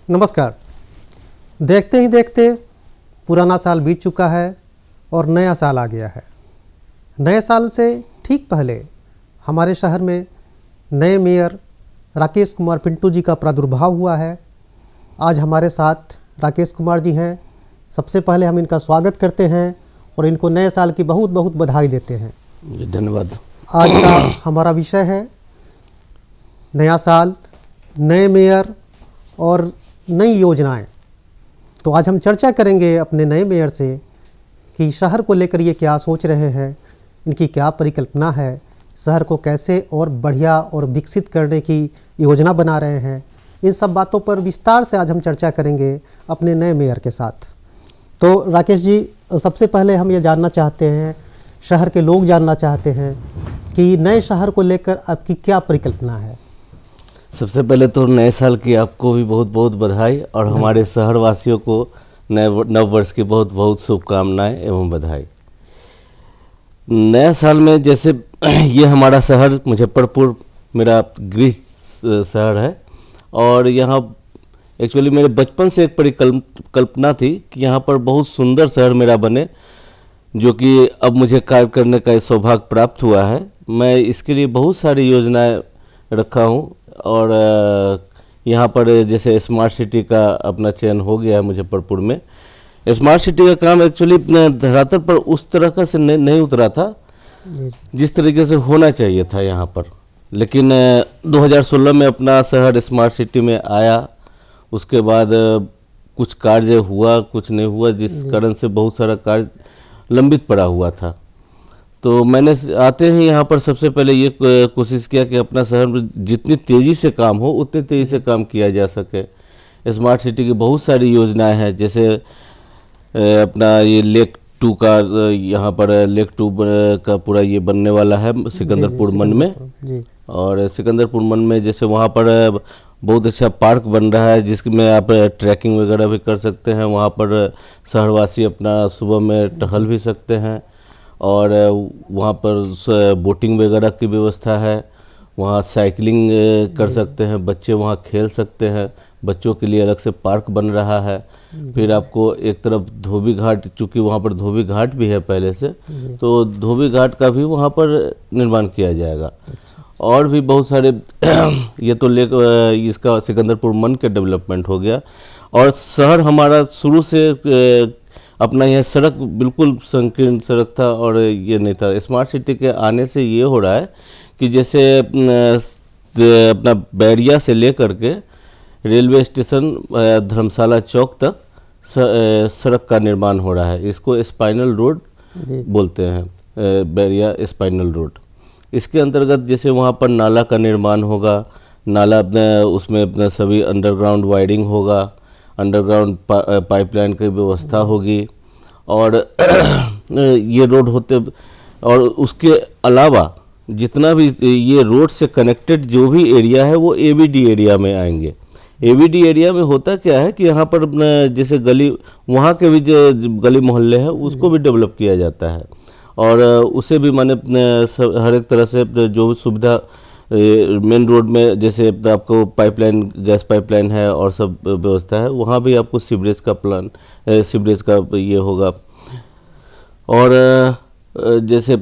नमस्कार। देखते ही देखते पुराना साल बीत चुका है और नया साल आ गया है। नए साल से ठीक पहले हमारे शहर में नए मेयर राकेश कुमार पिंटू जी का प्रादुर्भाव हुआ है। आज हमारे साथ राकेश कुमार जी हैं। सबसे पहले हम इनका स्वागत करते हैं और इनको नए साल की बहुत बहुत बधाई देते हैं। धन्यवाद। आज का हमारा विषय है नया साल, नए मेयर और नई योजनाएं। तो आज हम चर्चा करेंगे अपने नए मेयर से कि शहर को लेकर ये क्या सोच रहे हैं, इनकी क्या परिकल्पना है, शहर को कैसे और बढ़िया और विकसित करने की योजना बना रहे हैं। इन सब बातों पर विस्तार से आज हम चर्चा करेंगे अपने नए मेयर के साथ। तो राकेश जी, सबसे पहले हम ये जानना चाहते हैं, शहर के लोग जानना चाहते हैं कि नए शहर को लेकर आपकी क्या परिकल्पना है। सबसे पहले तो नए साल की आपको भी बहुत बहुत बधाई और हमारे शहर वासियों को नव वर्ष की बहुत बहुत शुभकामनाएं एवं बधाई। नया साल में जैसे ये हमारा शहर मुजफ्फरपुर मेरा गृह शहर है और यहाँ एक्चुअली मेरे बचपन से एक परिकल्पना थी कि यहाँ पर बहुत सुंदर शहर मेरा बने, जो कि अब मुझे कार्य करने का सौभाग्य प्राप्त हुआ है। मैं इसके लिए बहुत सारी योजनाएं रखा हूँ और यहाँ पर जैसे स्मार्ट सिटी का अपना चयन हो गया है मुजफ्फरपुर में। स्मार्ट सिटी का काम एक्चुअली धरातल पर उस तरह का से नहीं उतरा था जिस तरीके से होना चाहिए था यहाँ पर, लेकिन 2016 में अपना शहर स्मार्ट सिटी में आया। उसके बाद कुछ कार्य हुआ, कुछ नहीं हुआ, जिस कारण से बहुत सारा कार्य लंबित पड़ा हुआ था। तो मैंने आते ही यहाँ पर सबसे पहले ये कोशिश किया कि अपना शहर में जितनी तेज़ी से काम हो उतनी तेज़ी से काम किया जा सके। स्मार्ट सिटी की बहुत सारी योजनाएं हैं, जैसे अपना ये लेक 2 का यहाँ पर लेक 2 का पूरा ये बनने वाला है सिकंदरपुर मन में। और सिकंदरपुर मन में जैसे वहाँ पर बहुत अच्छा पार्क बन रहा है जिसमें आप ट्रैकिंग वगैरह भी कर सकते हैं। वहाँ पर शहरवासी अपना सुबह में टहल भी सकते हैं और वहाँ पर बोटिंग वगैरह की व्यवस्था है। वहाँ साइकिलिंग कर सकते हैं, बच्चे वहाँ खेल सकते हैं, बच्चों के लिए अलग से पार्क बन रहा है। फिर आपको एक तरफ धोबी घाट, चूँकि वहाँ पर धोबी घाट भी है पहले से, तो धोबी घाट का भी वहाँ पर निर्माण किया जाएगा। और भी बहुत सारे ये तो इसका सिकंदरपुर मन के डेवलपमेंट हो गया। और शहर हमारा शुरू से अपना यह सड़क बिल्कुल संकीर्ण सड़क था और ये नहीं था। स्मार्ट सिटी के आने से ये हो रहा है कि जैसे अपना बैरिया से लेकर के रेलवे स्टेशन धर्मशाला चौक तक सड़क का निर्माण हो रहा है। इसको स्पाइनल रोड बोलते हैं, बैरिया स्पाइनल रोड। इसके अंतर्गत जैसे वहाँ पर नाला का निर्माण होगा, नाला उसमें अपना सभी अंडरग्राउंड वायरिंग होगा, अंडरग्राउंड पाइपलाइन की व्यवस्था होगी और ये रोड होते। और उसके अलावा जितना भी ये रोड से कनेक्टेड जो भी एरिया है वो एबीडी एरिया में आएंगे। एबीडी एरिया में होता क्या है कि यहाँ पर जैसे गली, वहाँ के भी जो गली मोहल्ले हैं उसको भी डेवलप किया जाता है और उसे भी माने हर एक तरह से जो सुविधा मेन रोड में, जैसे आपको पाइपलाइन, गैस पाइपलाइन है और सब व्यवस्था है, वहाँ भी आपको सीवरेज का प्लान, सीवरेज का ये होगा। और जैसे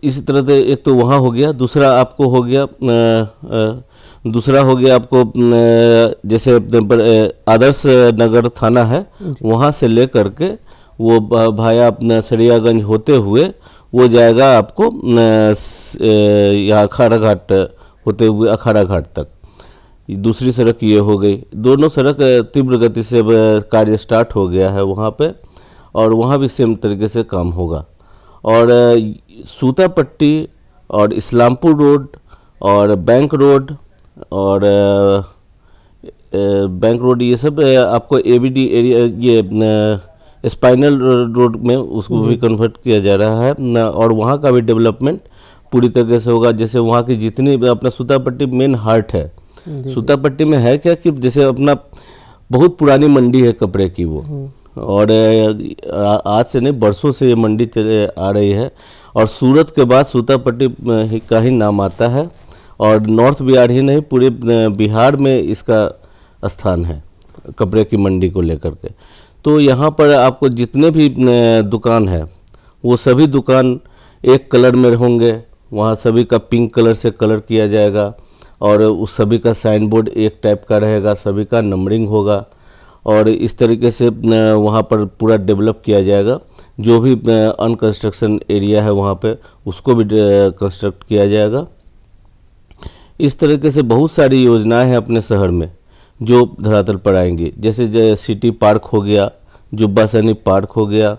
इसी तरह से एक तो वहाँ हो गया, दूसरा आपको हो गया आपको जैसे आदर्श नगर थाना है, वहाँ से लेकर के वो भाया अपना सरियागंज होते हुए वो जाएगा आपको यहाँ अखाड़ा घाट होते हुए अखाड़ा घाट तक। दूसरी सड़क ये हो गई। दोनों सड़क तीव्र गति से कार्य स्टार्ट हो गया है वहाँ पे और वहाँ भी सेम तरीके से काम होगा। और सूतापट्टी और इस्लामपुर रोड और बैंक रोड और बैंक रोड, ये सब आपको एबीडी एरिया, ये स्पाइनल रोड में उसको भी कन्वर्ट किया जा रहा है। और वहाँ का भी डेवलपमेंट पूरी तरीके से होगा। जैसे वहाँ की जितनी अपना सूतापट्टी मेन हार्ट है, सूतापट्टी में है क्या कि जैसे अपना बहुत पुरानी मंडी है कपड़े की वो, और आज से नहीं बरसों से ये मंडी चले आ रही है। और सूरत के बाद सूतापट्टी का ही नाम आता है, और नॉर्थ बिहार ही नहीं पूरे बिहार में इसका स्थान है कपड़े की मंडी को लेकर के। तो यहाँ पर आपको जितने भी दुकान है वो सभी दुकान एक कलर में होंगे। वहाँ सभी का पिंक कलर से कलर किया जाएगा, और उस सभी का साइन बोर्ड एक टाइप का रहेगा, सभी का नंबरिंग होगा, और इस तरीके से वहाँ पर पूरा डेवलप किया जाएगा। जो भी अनकंस्ट्रक्शन एरिया है वहाँ पे उसको भी कंस्ट्रक्ट किया जाएगा। इस तरीके से बहुत सारी योजनाएं हैं अपने शहर में जो धरातल पर आएंगी। जैसे सिटी पार्क हो गया, जुब्बा सैनी पार्क हो गया,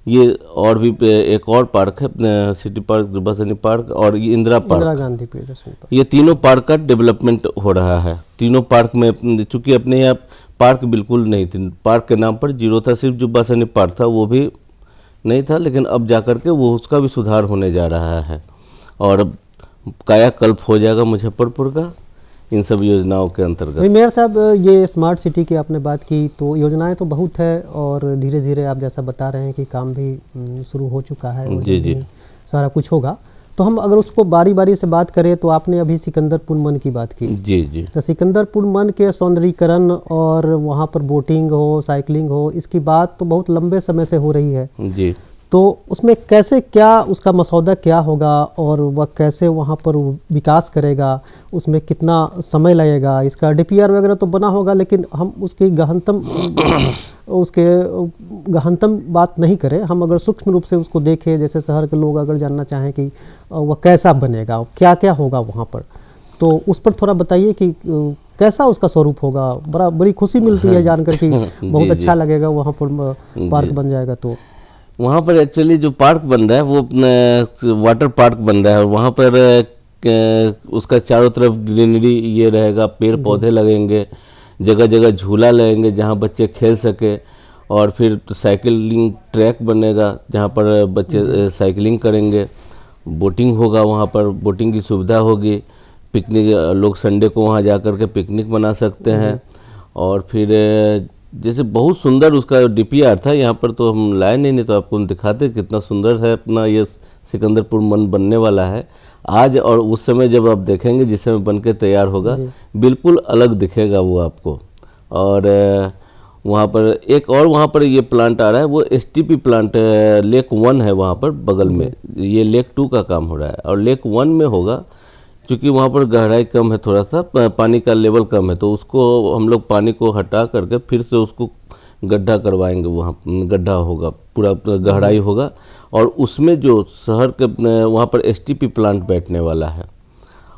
ये और भी एक और पार्क है सिटी पार्क, जुब्बा सैनी पार्क और ये इंदिरा गांधी पार्क। ये तीनों पार्क का डेवलपमेंट हो रहा है। तीनों पार्क में चूँकि अपने यहाँ पार्क बिल्कुल नहीं थी, पार्क के नाम पर जीरो था, सिर्फ जुब्बा सैनी पार्क था, वो भी नहीं था, लेकिन अब जाकर के वो उसका भी सुधार होने जा रहा है और कायाकल्प हो जाएगा मुजफ्फरपुर का इन सब योजनाओं के अंतर्गत। मेयर साहब, ये स्मार्ट सिटी की आपने बात की, तो योजनाएं तो बहुत है और धीरे धीरे आप जैसा बता रहे हैं कि काम भी शुरू हो चुका है। जी, सारा कुछ होगा। तो हम अगर उसको बारी बारी से बात करें तो आपने अभी सिकंदरपुर मन की बात की। जी। तो सिकंदरपुर मन के सौंदर्यीकरण और वहाँ पर बोटिंग हो, साइकिलिंग हो, इसकी बात तो बहुत लंबे समय से हो रही है जी। तो उसमें कैसे, क्या उसका मसौदा क्या होगा और वह कैसे वहाँ पर विकास करेगा, उसमें कितना समय लगेगा? इसका डीपीआर वगैरह तो बना होगा, लेकिन हम उसकी गहनतम बात नहीं करें। हम अगर सूक्ष्म रूप से उसको देखें, जैसे शहर के लोग अगर जानना चाहें कि वह कैसा बनेगा, क्या क्या होगा वहाँ पर, तो उस पर थोड़ा बताइए कि कैसा उसका स्वरूप होगा। बड़ी खुशी मिलती है जानकर कि बहुत अच्छा लगेगा वहाँ पर पार्क बन जाएगा। तो वहाँ पर एक्चुअली जो पार्क बन रहा है वो वाटर पार्क बन रहा है, और वहाँ पर उसका चारों तरफ ग्रीनरी ये रहेगा, पेड़ पौधे लगेंगे, जगह जगह झूला लगेंगे जहाँ बच्चे खेल सके, और फिर साइकिलिंग ट्रैक बनेगा जहाँ पर बच्चे साइकिलिंग करेंगे, बोटिंग होगा, वहाँ पर बोटिंग की सुविधा होगी, पिकनिक लोग संडे को वहाँ जा कर के पिकनिक मना सकते हैं। और फिर जैसे बहुत सुंदर उसका डीपीआर था, यहाँ पर तो हम लाए नहीं तो आपको दिखाते कितना सुंदर है अपना ये सिकंदरपुर मन बनने वाला है आज। और उस समय जब आप देखेंगे जिस समय बन के तैयार होगा बिल्कुल अलग दिखेगा वो आपको। और वहाँ पर एक और वहाँ पर ये प्लांट आ रहा है, वो एसटीपी प्लांट लेक 1 है वहाँ पर बगल में, ये लेक 2 का काम हो रहा है और लेक 1 में होगा। क्योंकि वहाँ पर गहराई कम है, थोड़ा सा पानी का लेवल कम है, तो उसको हम लोग पानी को हटा करके फिर से उसको गड्ढा करवाएंगे। वहाँ गड्ढा होगा, पूरा गहराई होगा, और उसमें जो शहर के वहाँ पर एसटीपी प्लांट बैठने वाला है,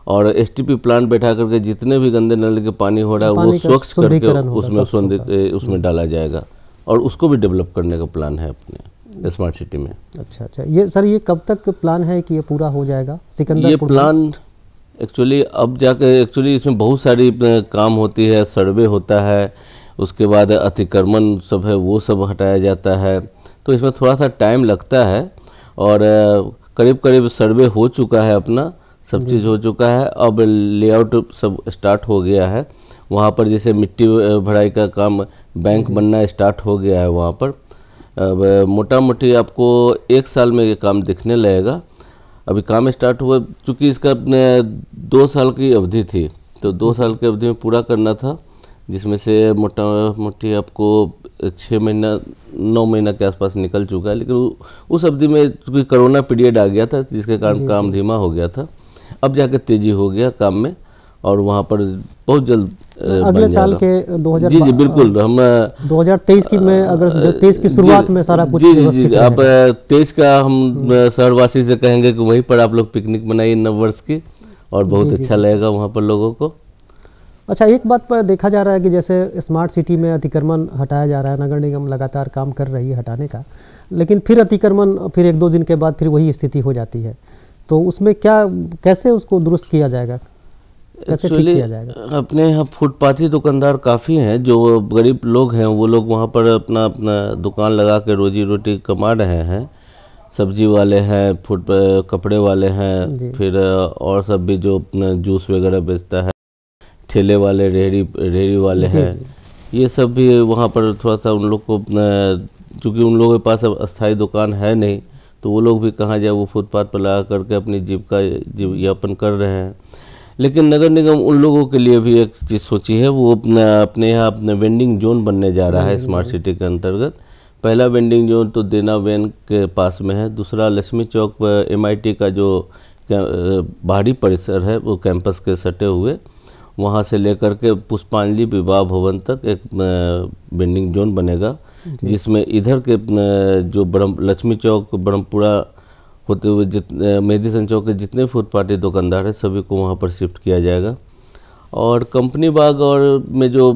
और एसटीपी प्लांट बैठा करके जितने भी गंदे नाले के पानी हो रहा है वो स्वच्छ करके उसमें डाला जाएगा, और उसको भी डेवलप करने का प्लान है अपने स्मार्ट सिटी में। अच्छा, ये सर ये कब तक प्लान है कि ये पूरा हो जाएगा सिकंदरपुर? ये प्लान एक्चुअली अब जाकर एक्चुअली इसमें बहुत सारी काम होती है, सर्वे होता है, उसके बाद अतिक्रमण सब है वो सब हटाया जाता है, तो इसमें थोड़ा सा टाइम लगता है। और करीब करीब सर्वे हो चुका है, अपना सब चीज़ हो चुका है, अब लेआउट सब स्टार्ट हो गया है। वहाँ पर जैसे मिट्टी भराई का काम, बैंक बनना स्टार्ट हो गया है वहाँ पर। अब मोटा मोटी आपको 1 साल में ये काम दिखने लगेगा। अभी काम स्टार्ट हुआ, चूँकि इसका 2 साल की अवधि थी, तो 2 साल की अवधि में पूरा करना था, जिसमें से मोटा मोटी आपको 6 महीना 9 महीना के आसपास निकल चुका है। लेकिन उस अवधि में चूँकि कोरोना पीरियड आ गया था, जिसके कारण काम धीमा हो गया था, अब जाके तेज़ी हो गया काम में, और वहाँ पर बहुत जल्द अगले साल के 2000 जी बिल्कुल हम 2023 की में, अगर 23 की शुरुआत में सारा कुछ जी आप 23 का हम शहरवासी से कहेंगे कि वहीं पर आप लोग पिकनिक मनाइए नववर्ष की, और बहुत अच्छा लगेगा वहाँ पर लोगों को। अच्छा, एक बात पर देखा जा रहा है कि जैसे स्मार्ट सिटी में अतिक्रमण हटाया जा रहा है, नगर निगम लगातार काम कर रही है हटाने का, लेकिन फिर अतिक्रमण फिर 1-2 दिन के बाद फिर वही स्थिति हो जाती है, तो उसमें क्या, कैसे उसको दुरुस्त किया जाएगा? कैसे ठीक किया जाएगा? अपने यहाँ फुटपाथी दुकानदार काफ़ी हैं, जो गरीब लोग हैं वो लोग वहाँ पर अपना अपना दुकान लगा के रोजी रोटी कमा रहे हैं। सब्जी वाले हैं, कपड़े वाले हैं, फिर और सब भी जो जूस वगैरह बेचता है, ठेले वाले, रेहड़ी वाले हैं, ये सब भी वहाँ पर थोड़ा सा उन लोग को, चूँकि उन लोगों के पास अब अस्थायी दुकान है नहीं, तो वो लोग भी कहाँ जाए, वो फुटपाथ पर लगा करके अपनी जीवयापन कर रहे हैं। लेकिन नगर निगम उन लोगों के लिए भी एक चीज़ सोची है, वो अपने यहाँ अपने वेंडिंग जोन बनने जा रहा है स्मार्ट सिटी के अंतर्गत। पहला वेंडिंग जोन तो देना वैन के पास में है, दूसरा लक्ष्मी चौक पर MIT का जो बाहरी परिसर है वो कैंपस के सटे हुए, वहाँ से लेकर के पुष्पांजलि विवाह भवन तक एक वेंडिंग जोन बनेगा, जिसमें इधर के जो लक्ष्मी चौक ब्रह्मपुरा होते हुए मेहदी चौक के जितने फुटपाथी दुकानदार हैं सभी को वहाँ पर शिफ्ट किया जाएगा। और कंपनी बाग और में जो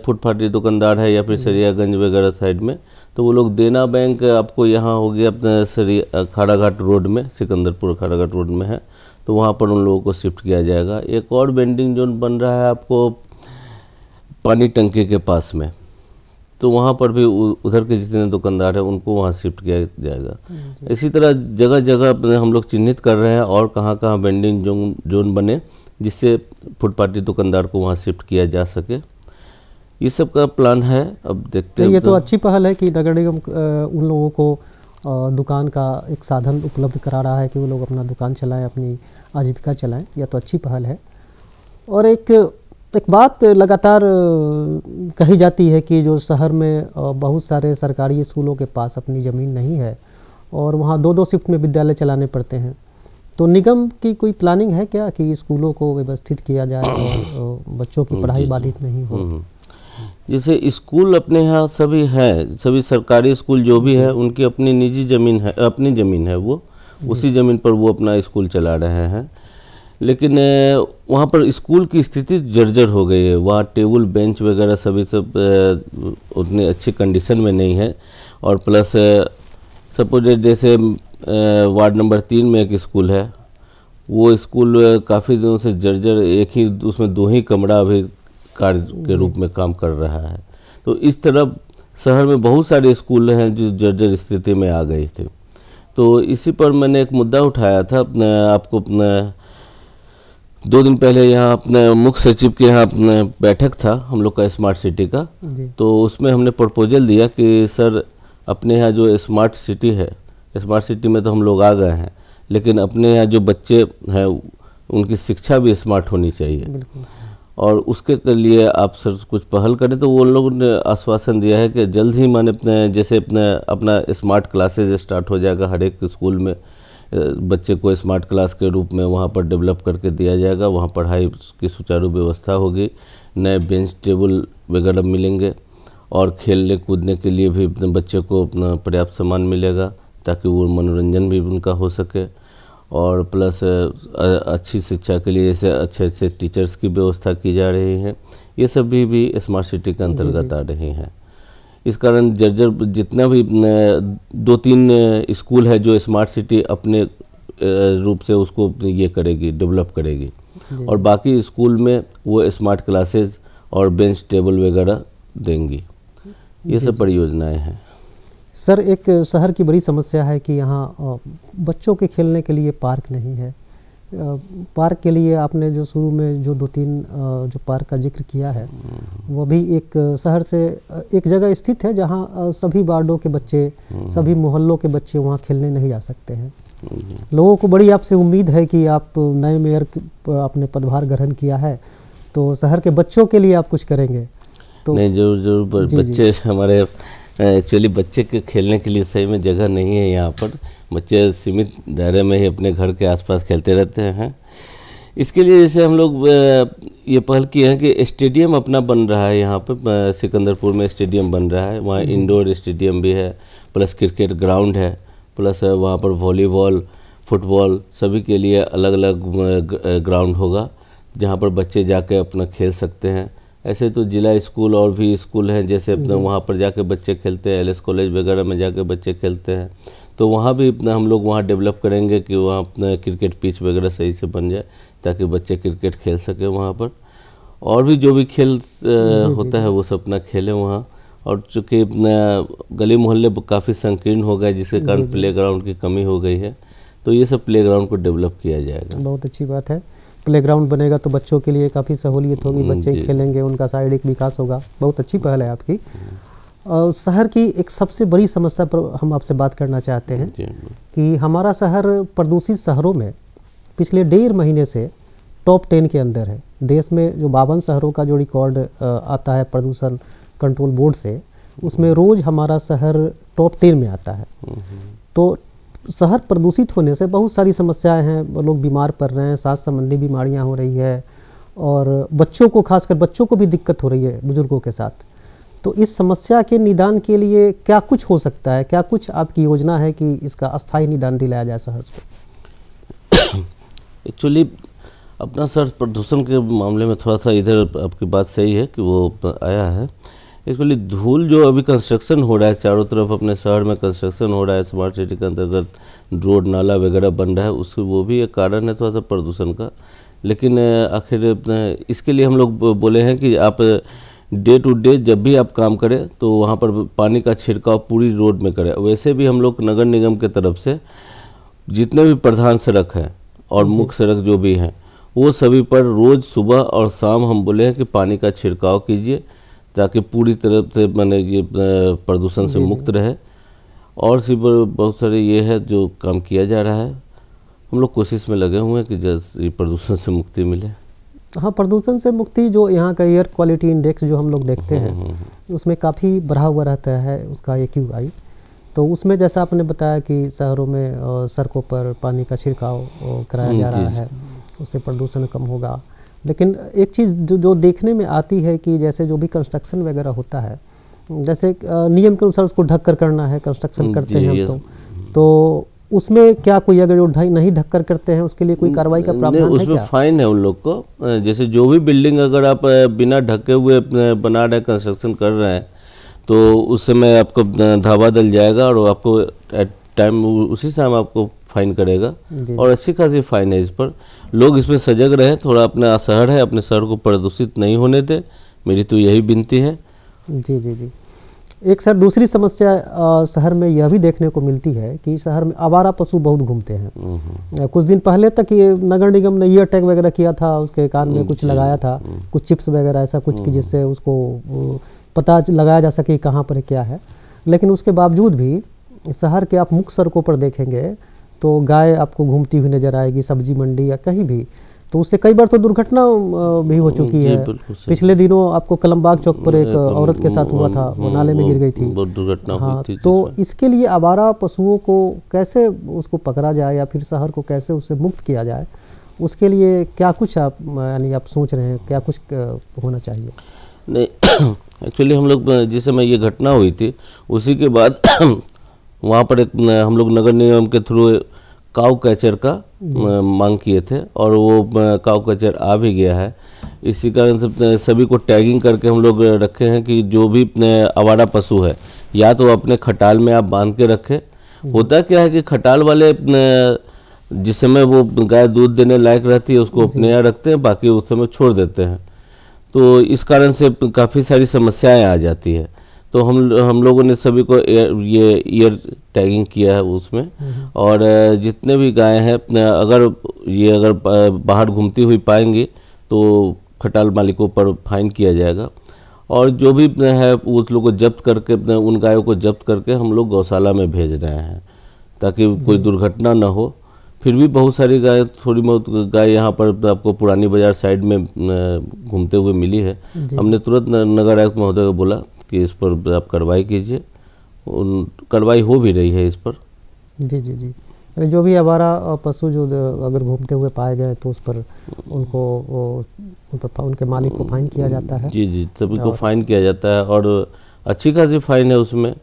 फुटपाथी दुकानदार है या फिर सरियागंज वगैरह साइड में, तो वो लोग देना बैंक आपको यहाँ हो गया अपने खाड़ाघाट रोड में, सिकंदरपुर खाड़ाघाट रोड में है, तो वहाँ पर उन लोगों को शिफ्ट किया जाएगा। एक और वेंडिंग जोन बन रहा है आपको पानी टंकी के पास में, तो वहाँ पर भी उधर के जितने दुकानदार हैं उनको वहाँ शिफ्ट किया जाएगा। इसी तरह जगह जगह हम लोग चिन्हित कर रहे हैं और कहाँ कहाँ वेंडिंग जोन बने, जिससे फुटपाथी दुकानदार को वहाँ शिफ्ट किया जा सके। ये सब का प्लान है, अब देखते हैं। ये तो अच्छी पहल है कि नगर निगम उन लोगों को दुकान का एक साधन उपलब्ध करा रहा है कि वो लोग अपना दुकान चलाएं, अपनी आजीविका चलाएं। यह तो अच्छी पहल है। और एक बात लगातार कही जाती है कि जो शहर में बहुत सारे सरकारी स्कूलों के पास अपनी ज़मीन नहीं है और वहाँ 2-2 शिफ्ट में विद्यालय चलाने पड़ते हैं, तो निगम की कोई प्लानिंग है क्या कि स्कूलों को व्यवस्थित किया जाए और बच्चों की पढ़ाई बाधित नहीं हो? जैसे स्कूल अपने यहाँ सभी हैं, सभी सरकारी स्कूल जो भी है उनकी अपनी निजी ज़मीन है, अपनी ज़मीन है, वो उसी ज़मीन पर वो अपना स्कूल चला रहे हैं। लेकिन वहाँ पर स्कूल की स्थिति जर्जर हो गई है, वहाँ टेबल बेंच वगैरह सभी सब उतनी अच्छी कंडीशन में नहीं है। और प्लस सपोज जैसे वार्ड नंबर 3 में एक स्कूल है, वो स्कूल काफ़ी दिनों से जर्जर, एक ही उसमें 2 ही कमरा अभी कार्य के रूप में काम कर रहा है। तो इस तरह शहर में बहुत सारे स्कूल हैं जो जर्जर स्थिति में आ गए थे। तो इसी पर मैंने एक मुद्दा उठाया था, आपको 2 दिन पहले यहाँ अपने मुख्य सचिव के यहाँ अपने बैठक था हम लोग का स्मार्ट सिटी का, तो उसमें हमने प्रपोजल दिया कि सर अपने यहाँ जो स्मार्ट सिटी है, स्मार्ट सिटी में तो हम लोग आ गए हैं, लेकिन अपने यहाँ जो बच्चे हैं उनकी शिक्षा भी स्मार्ट होनी चाहिए और उसके लिए आप सर कुछ पहल करें। तो वो लोगों ने आश्वासन दिया है कि जल्द ही माने जैसे अपना स्मार्ट क्लासेज स्टार्ट हो जाएगा, हर एक स्कूल में बच्चे को स्मार्ट क्लास के रूप में वहाँ पर डेवलप करके दिया जाएगा, वहाँ पढ़ाई की सुचारू व्यवस्था होगी, नए बेंच टेबल वगैरह मिलेंगे और खेलने कूदने के लिए भी अपने बच्चे को अपना पर्याप्त सामान मिलेगा ताकि वो मनोरंजन भी उनका हो सके। और प्लस अच्छी शिक्षा के लिए जैसे अच्छे अच्छे टीचर्स की व्यवस्था की जा रही है, ये सब भी स्मार्ट सिटी के अंतर्गत आ रही हैं। इस कारण जर्जर जितना भी 2-3 स्कूल है जो स्मार्ट सिटी अपने रूप से उसको ये करेगी, डेवलप करेगी, और बाकी स्कूल में वो स्मार्ट क्लासेस और बेंच टेबल वगैरह देंगी। ये सब परियोजनाएं हैं। सर, एक शहर की बड़ी समस्या है कि यहाँ बच्चों के खेलने के लिए पार्क नहीं है। पार्क के लिए आपने जो शुरू में जो 2-3 जो पार्क का जिक्र किया है, वो भी एक शहर से एक जगह स्थित है जहाँ सभी वार्डों के बच्चे, सभी मोहल्लों के बच्चे वहाँ खेलने नहीं जा सकते हैं। लोगों को बड़ी आपसे उम्मीद है कि आप नए मेयर आपने पदभार ग्रहण किया है तो शहर के बच्चों के लिए आप कुछ करेंगे। तो नहीं, जरूर बच्चे हमारे एक्चुअली बच्चे के खेलने के लिए सही में जगह नहीं है यहाँ पर। बच्चे सीमित दायरे में ही अपने घर के आसपास खेलते रहते हैं। इसके लिए जैसे हम लोग ये पहल किए हैं कि स्टेडियम अपना बन रहा है यहाँ पर, सिकंदरपुर में स्टेडियम बन रहा है, वहाँ इंडोर स्टेडियम भी है, प्लस क्रिकेट ग्राउंड है, प्लस वहाँ पर वॉलीबॉल, फुटबॉल सभी के लिए अलग अलग ग्राउंड होगा जहाँ पर बच्चे जाके अपना खेल सकते हैं। ऐसे तो जिला स्कूल और भी स्कूल हैं जैसे अपना वहाँ पर जाके बच्चे खेलते हैं, LS कॉलेज वगैरह में जाके बच्चे खेलते हैं। तो वहाँ भी अपना हम लोग वहाँ डेवलप करेंगे कि वहाँ अपना क्रिकेट पिच वगैरह सही से बन जाए, ताकि बच्चे क्रिकेट खेल सके वहाँ पर, और भी जो भी खेल होता है वो सब अपना खेलें वहाँ। और चूँकि गली मोहल्ले काफ़ी संकीर्ण हो गए, जिसके कारण प्लेग्राउंड की कमी हो गई है, तो ये सब प्लेग्राउंड को डेवलप किया जाएगा। बहुत अच्छी बात है, प्लेग्राउंड बनेगा तो बच्चों के लिए काफ़ी सहूलियत होगी, बच्चे खेलेंगे, उनका शारीरिक विकास होगा। बहुत अच्छी पहल है आपकी। शहर की एक सबसे बड़ी समस्या पर हम आपसे बात करना चाहते हैं कि हमारा शहर प्रदूषित शहरों में पिछले 1.5 महीने से टॉप 10 के अंदर है। देश में जो 52 शहरों का जो रिकॉर्ड आता है प्रदूषण कंट्रोल बोर्ड से, उसमें रोज़ हमारा शहर टॉप 10 में आता है। तो शहर प्रदूषित होने से बहुत सारी समस्याएं हैं, लोग बीमार पड़ रहे हैं, सांस संबंधी बीमारियां हो रही है, और बच्चों को, खासकर बच्चों को भी दिक्कत हो रही है बुजुर्गों के साथ। तो इस समस्या के निदान के लिए क्या कुछ हो सकता है, क्या कुछ आपकी योजना है कि इसका अस्थायी निदान दिलाया जाए शहर को? एक्चुअली अपना शहर प्रदूषण के मामले में थोड़ा सा इधर आपकी बात सही है कि वो आया है। एक्चुअली धूल जो अभी कंस्ट्रक्शन हो रहा है चारों तरफ, अपने शहर में कंस्ट्रक्शन हो रहा है, स्मार्ट सिटी के अंतर्गत रोड नाला वगैरह बन रहा है, उसकी वो भी एक कारण है थोड़ा सा प्रदूषण का। लेकिन आखिर इसके लिए हम लोग बोले हैं कि आप डे टू डे जब भी आप काम करें तो वहाँ पर पानी का छिड़काव पूरी रोड में करें। वैसे भी हम लोग नगर निगम के तरफ से जितने भी प्रधान सड़क हैं और मुख्य सड़क जो भी हैं, वो सभी पर रोज़ सुबह और शाम हम बोले हैं कि पानी का छिड़काव कीजिए, ताकि पूरी तरह से मैंने ये प्रदूषण से मुक्त रहे। और सी बहुत सारे ये है जो काम किया जा रहा है, हम लोग कोशिश में लगे हुए हैं कि जैसे प्रदूषण से मुक्ति मिले। हाँ, प्रदूषण से मुक्ति, जो यहाँ का एयर क्वालिटी इंडेक्स जो हम लोग देखते हैं उसमें काफ़ी बढ़ा हुआ रहता है उसका AQI। तो उसमें जैसा आपने बताया कि शहरों में सड़कों पर पानी का छिड़काव कराया जा रहा है, उससे प्रदूषण कम होगा। लेकिन एक चीज़ जो देखने में आती है कि जैसे जो भी कंस्ट्रक्शन वगैरह होता है, जैसे नियम के अनुसार उसको ढक कर करना है, कंस्ट्रक्शन करते हैं हम तो उसमें क्या कोई अगर जो नहीं ढक कर करते हैं उसके लिए कोई कार्रवाई का प्रावधान है क्या? उसमें फाइन है उन लोग को। जैसे जो भी बिल्डिंग अगर आप बिना ढके हुए बना रहे, कंस्ट्रक्शन कर रहे हैं, तो उस समय आपको धावा डल जाएगा और आपको टाइम उसी समय आपको फाइन करेगा, और अच्छी खासी फाइन है इस पर। लोग इसमें सजग रहे, थोड़ा अपना शहर है, अपने शहर को प्रदूषित नहीं होने दें, मेरी तो यही विनती है। जी जी जी। एक सर दूसरी समस्या शहर में यह भी देखने को मिलती है कि शहर में आवारा पशु बहुत घूमते हैं। कुछ दिन पहले तक ये नगर निगम ने ईयर टैग वगैरह किया था, उसके कान में कुछ लगाया था, कुछ चिप्स वगैरह ऐसा कुछ, कि जिससे उसको पता लगाया जा सके कहाँ पर क्या है। लेकिन उसके बावजूद भी शहर के आप मुख्य सड़कों पर देखेंगे तो गाय आपको घूमती हुई नजर आएगी, सब्जी मंडी या कहीं भी। तो उससे कई बार तो दुर्घटना भी हो चुकी है। पिछले दिनों आपको कलमबाग चौक पर एक औरत के साथ हुआ था, वो नाले में गिर गई थी, बहुत दुर्घटना हुई थी। तो इसके लिए आवारा पशुओं को कैसे उसको पकड़ा जाए या फिर शहर को कैसे उससे मुक्त किया जाए, उसके लिए क्या कुछ आप यानी आप सोच रहे हैं, क्या कुछ होना चाहिए? नहीं, एक्चुअली हम लोग जिस समय ये घटना हुई थी उसी के बाद वहाँ पर एक हम लोग नगर निगम के थ्रू काऊ कैचर का मांग किए थे, और वो काऊ कैचर आ भी गया है। इसी कारण से सभी को टैगिंग करके हम लोग रखे हैं कि जो भी आवारा पशु है या तो अपने खटाल में आप बांध के रखें। होता क्या है कि खटाल वाले जिस समय वो गाय दूध देने लायक रहती है उसको अपने यहाँ रखते हैं, बाकी उस समय छोड़ देते हैं, तो इस कारण से काफ़ी सारी समस्याएं आ जाती है। तो हम लोगों ने सभी को ये ईयर टैगिंग किया है उसमें, और जितने भी गाय हैं अगर बाहर घूमती हुई पाएंगी तो खटाल मालिकों पर फाइन किया जाएगा, और जो भी है उस लोग को जब्त करके उन गायों को जब्त करके हम लोग गौशाला में भेज रहे हैं ताकि कोई दुर्घटना ना हो। फिर भी बहुत सारी गाय, थोड़ी बहुत गाय यहाँ पर आपको पुरानी बाजार साइड में घूमते हुए मिली है। हमने तुरंत नगर आयुक्त महोदय को बोला कि इस पर आप कार्रवाई कीजिए, कार्रवाई हो भी रही है इस पर। जी जी जी। अरे जो भी आवारा पशु जो अगर घूमते हुए पाए गए तो उस पर उनके मालिक को फाइन किया जाता है। जी जी, सभी को फाइन किया जाता है, और अच्छी खासी फाइन है उसमें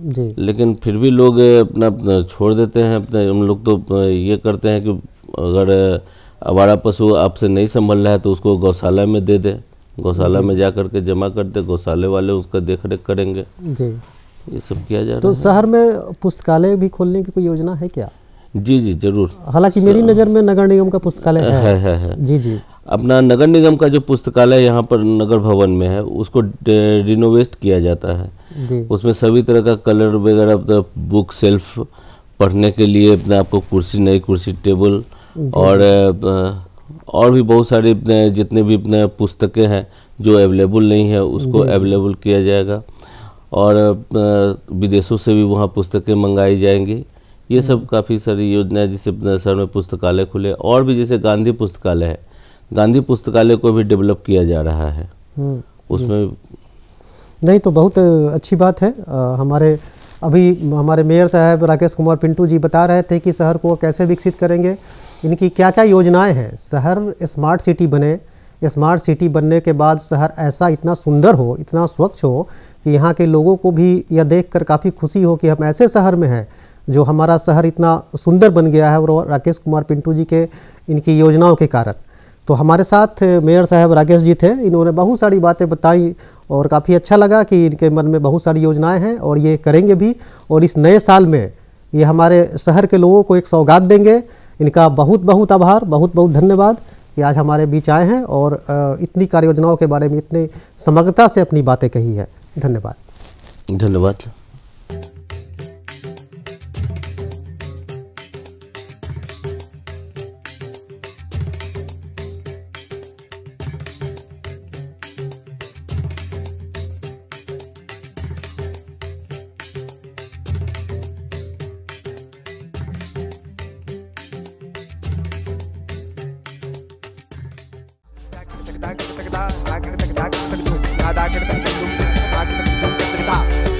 जी। लेकिन फिर भी लोग अपना छोड़ देते हैं। अपने हम लोग तो ये करते हैं कि अगर आवारा पशु आपसे नहीं संभल रहा है तो उसको गौशाला में दे दें, गौशाला में जा करके जमा कर दे, गौशाले वाले उसका देख रेख करेंगे। जी। ये सब किया जा तो रहा शहर में पुस्तकालय भी खोलने की कोई योजना है क्या? है। जी जी जरूर। हालांकि मेरी नज़र में नगर निगम का पुस्तकालय है। जी जी। अपना नगर निगम का जो पुस्तकालय यहाँ पर नगर भवन में है उसको रिनोवेट किया जाता है जी। उसमें सभी तरह का कलर वगैरह, बुक शेल्फ, पढ़ने के लिए अपने आपको कुर्सी, नई कुर्सी, टेबल और भी बहुत सारे जितने भी अपने पुस्तकें हैं जो अवेलेबल नहीं है उसको अवेलेबल किया जाएगा और विदेशों से भी वहाँ पुस्तकें मंगाई जाएंगी। ये सब काफ़ी सारी योजनाएं जिससे अपने शहर में पुस्तकालय खुले और भी जैसे गांधी पुस्तकालय है, गांधी पुस्तकालय को भी डेवलप किया जा रहा है उसमें। नहीं तो बहुत अच्छी बात है। हमारे मेयर साहब राकेश कुमार पिंटू जी बता रहे थे कि शहर को कैसे विकसित करेंगे, इनकी क्या क्या योजनाएं हैं। शहर स्मार्ट सिटी बने, स्मार्ट सिटी बनने के बाद शहर ऐसा इतना सुंदर हो, इतना स्वच्छ हो कि यहाँ के लोगों को भी यह देखकर काफ़ी खुशी हो कि हम ऐसे शहर में हैं जो हमारा शहर इतना सुंदर बन गया है और राकेश कुमार पिंटू जी के इनकी योजनाओं के कारण। तो हमारे साथ मेयर साहब राकेश जी थे, इन्होंने बहुत सारी बातें बताई और काफ़ी अच्छा लगा कि इनके मन में बहुत सारी योजनाएं हैं और ये करेंगे भी और इस नए साल में ये हमारे शहर के लोगों को एक सौगात देंगे। इनका बहुत बहुत आभार, बहुत बहुत धन्यवाद कि आज हमारे बीच आए हैं और इतनी कार्य योजनाओं के बारे में इतनी समग्रता से अपनी बातें कही है। धन्यवाद। धन्यवाद। Da